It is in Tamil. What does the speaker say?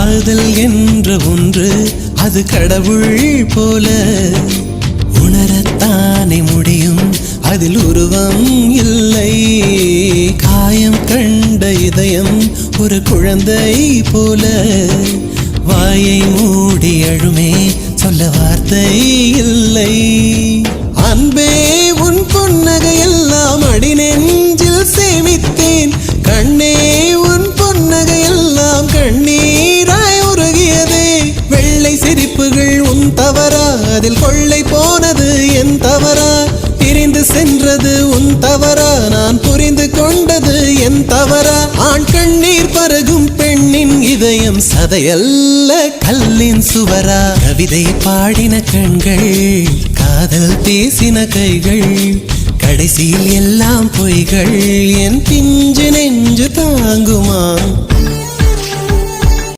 காதல் என்ற ஒன்று அது கடவுள் போல உணரத்தானே முடியும், அதில் உருவம் இல்லை. காயம் கண்ட இதயம் ஒரு குழந்தை போல வாயை மூடி அழுமே, சொல்ல வார்த்தை இல்லை. அன்பே உன் புன்னகை எல்லாம் அடி நெஞ்சில் சேமித்தேன். கண்ணே உன் புன்னகை எல்லாம் கண்ணீராய் உருகியதே. வெள்ளை சிரிப்புகள் உன் தவறா, அதில் கொள்ளை போனது என் தவறா? பிரிந்து சென்றது உன் தவறா, நான் புரிந்து கொண்டது என் தவறா? ஆண் கண்ணீர் பருகும் பெண்ணின் இதயம் சதையல்ல கல்லின் சுவரா? கவிதை பாடின கண்கள், காதல் பேசின கைகள், கடைசியில் எல்லாம் பொய்கள். என் பிஞ்சு நெஞ்சு தாங்குமா?